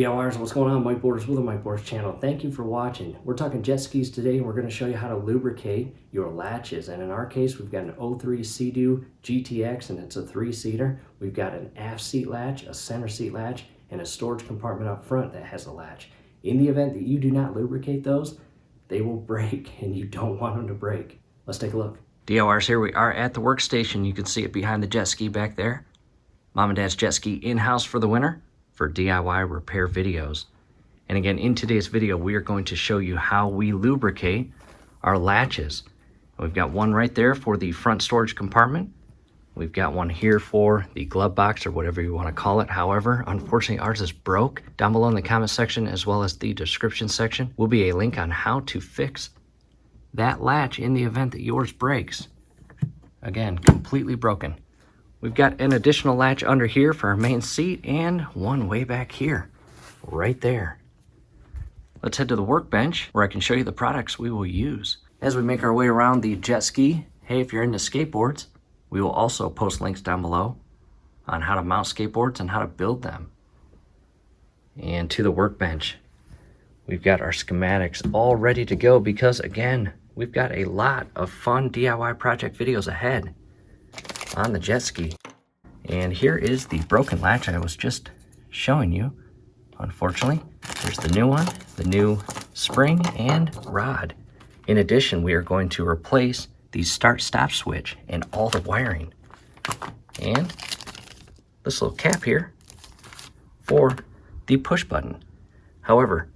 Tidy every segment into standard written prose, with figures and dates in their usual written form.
DIYers, what's going on? Mike Borders with the Mike Borders channel. Thank you for watching. We're talking jet skis today, and we're going to show you how to lubricate your latches. And in our case, we've got an 03 Sea-Doo GTX, and it's a 3-seater. We've got an aft seat latch, a center seat latch, and a storage compartment up front that has a latch. In the event that you do not lubricate those, they will break, and you don't want them to break. Let's take a look. DIYers, here we are at the workstation. You can see it behind the jet ski back there. Mom and Dad's jet ski in-house for the winter for DIY repair videos. And again, in today's video, we are going to show you how we lubricate our latches. We've got one right there for the front storage compartment. We've got one here for the glove box or whatever you want to call it. However, unfortunately, ours is broke. Down below in the comment section, as well as the description section, will be a link on how to fix that latch in the event that yours breaks. Again, completely broken. We've got an additional latch under here for our main seat and one way back here, right there. Let's head to the workbench where I can show you the products we will use. As we make our way around the jet ski, hey, if you're into skateboards, we will also post links down below on how to mount skateboards and how to build them. And to the workbench, we've got our schematics all ready to go because, again, we've got a lot of fun DIY project videos ahead on the jet ski. And here is the broken latch I was just showing you. Unfortunately, here's the new one, the new spring and rod. In addition, we are going to replace the start-stop switch and all the wiring. And this little cap here for the push button. However,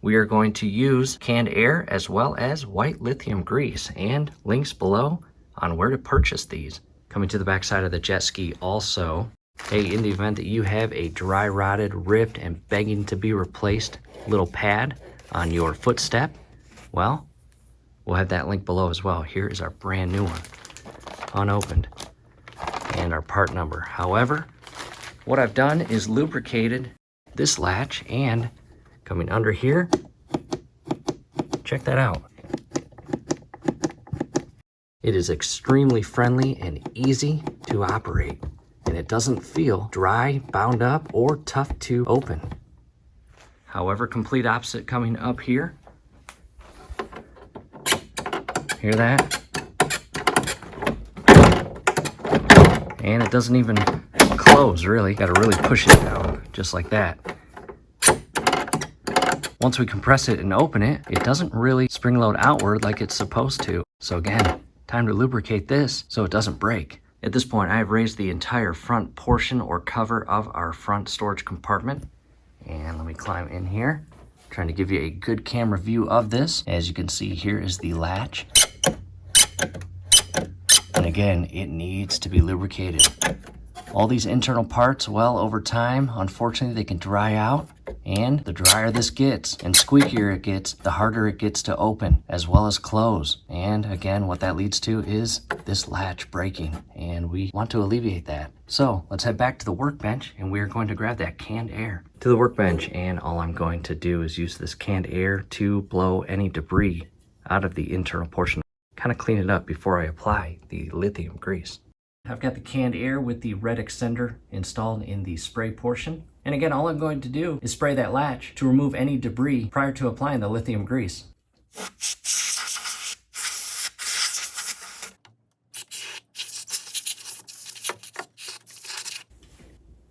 we are going to use canned air as well as white lithium grease, and links below on where to purchase these. Coming to the back side of the jet ski also, hey, in the event that you have a dry rotted, ripped, and begging to be replaced little pad on your footstep, well, we'll have that link below as well. Here is our brand new one, unopened, and our part number. However, what I've done is lubricated this latch, and coming under here, check that out. It is extremely friendly and easy to operate, and it doesn't feel dry, bound up, or tough to open. However, complete opposite coming up here. Hear that? And it doesn't even close, really. Got to really push it down, just like that. Once we compress it and open it, it doesn't really spring load outward like it's supposed to. So again, time to lubricate this so it doesn't break. At this point, I have raised the entire front portion or cover of our front storage compartment. And let me climb in here, trying to give you a good camera view of this. As you can see, here is the latch. And again, it needs to be lubricated. All these internal parts, well, over time, unfortunately, they can dry out. And the drier this gets and squeakier it gets, the harder it gets to open as well as close. And again, what that leads to is this latch breaking, and we want to alleviate that. So let's head back to the workbench, and we are going to grab that canned air. To the workbench, and all I'm going to do is use this canned air to blow any debris out of the internal portion. Kind of clean it up before I apply the lithium grease. I've got the canned air with the red extender installed in the spray portion. And again, all I'm going to do is spray that latch to remove any debris prior to applying the lithium grease.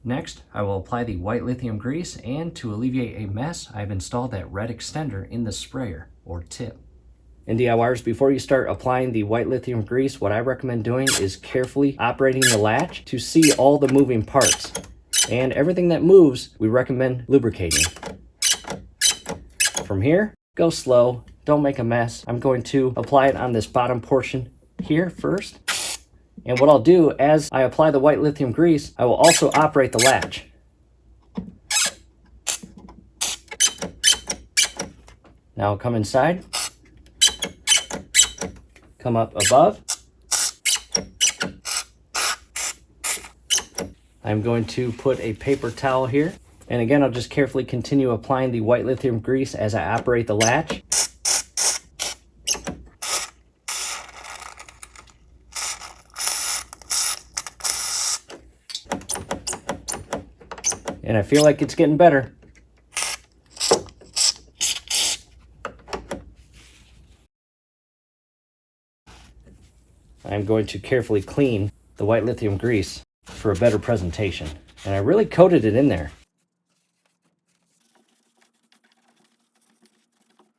Next, I will apply the white lithium grease, and to alleviate a mess, I've installed that red extender in the sprayer or tip. And DIYers, before you start applying the white lithium grease, what I recommend doing is carefully operating the latch to see all the moving parts. And everything that moves, we recommend lubricating. From here, go slow, don't make a mess. I'm going to apply it on this bottom portion here first. And what I'll do, as I apply the white lithium grease, I will also operate the latch. Now I'll come inside. Come up above. I'm going to put a paper towel here. And again, I'll just carefully continue applying the white lithium grease as I operate the latch. And I feel like it's getting better. I'm going to carefully clean the white lithium grease for a better presentation. And I really coated it in there.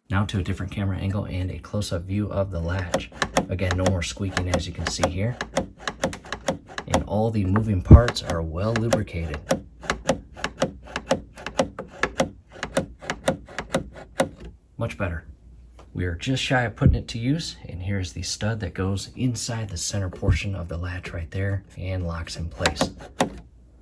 Now to a different camera angle and a close-up view of the latch. Again, no more squeaking as you can see here. And all the moving parts are well lubricated. Much better. We are just shy of putting it to use, and here's the stud that goes inside the center portion of the latch right there and locks in place.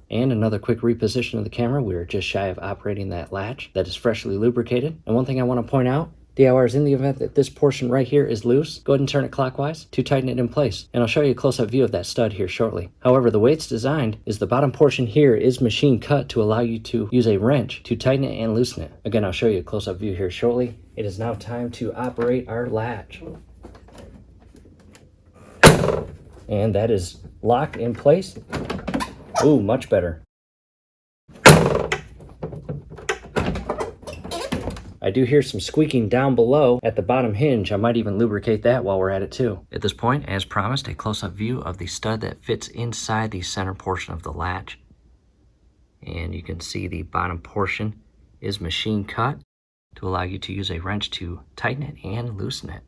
And another quick reposition of the camera, we are just shy of operating that latch that is freshly lubricated. And one thing I want to point out, DIYers, in the event that this portion right here is loose, go ahead and turn it clockwise to tighten it in place. And I'll show you a close-up view of that stud here shortly. However, the way it's designed is the bottom portion here is machine cut to allow you to use a wrench to tighten it and loosen it. Again, I'll show you a close-up view here shortly. It is now time to operate our latch. And that is locked in place. Ooh, much better. I do hear some squeaking down below at the bottom hinge. I might even lubricate that while we're at it too. At this point, as promised, a close-up view of the stud that fits inside the center portion of the latch. And you can see the bottom portion is machine cut to allow you to use a wrench to tighten it and loosen it.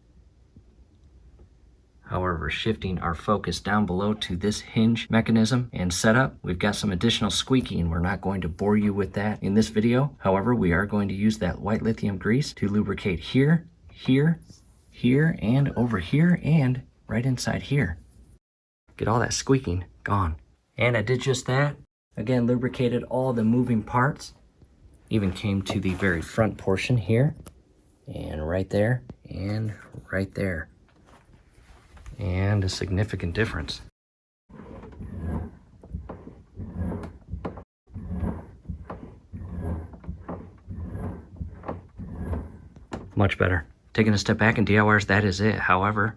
However, shifting our focus down below to this hinge mechanism and setup, we've got some additional squeaking. We're not going to bore you with that in this video. However, we are going to use that white lithium grease to lubricate here, here, here, and over here, and right inside here. Get all that squeaking gone. And I did just that. Again, lubricated all the moving parts. Even came to the very front portion here, and right there, and right there. And a significant difference. Much better. Taking a step back, and DIYers, that is it. However,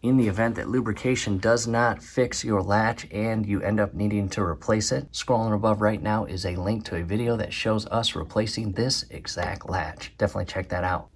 in the event that lubrication does not fix your latch and you end up needing to replace it, scrolling above right now is a link to a video that shows us replacing this exact latch. Definitely check that out.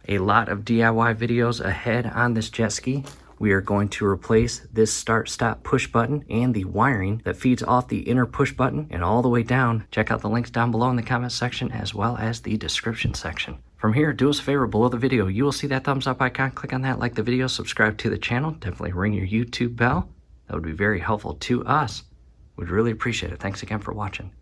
A lot of DIY videos ahead on this jet ski. We are going to replace this start-stop push button and the wiring that feeds off the inner push button and all the way down. Check out the links down below in the comment section as well as the description section. From here, do us a favor, below the video, you will see that thumbs up icon. Click on that, like the video, subscribe to the channel. Definitely ring your YouTube bell. That would be very helpful to us. We'd really appreciate it. Thanks again for watching.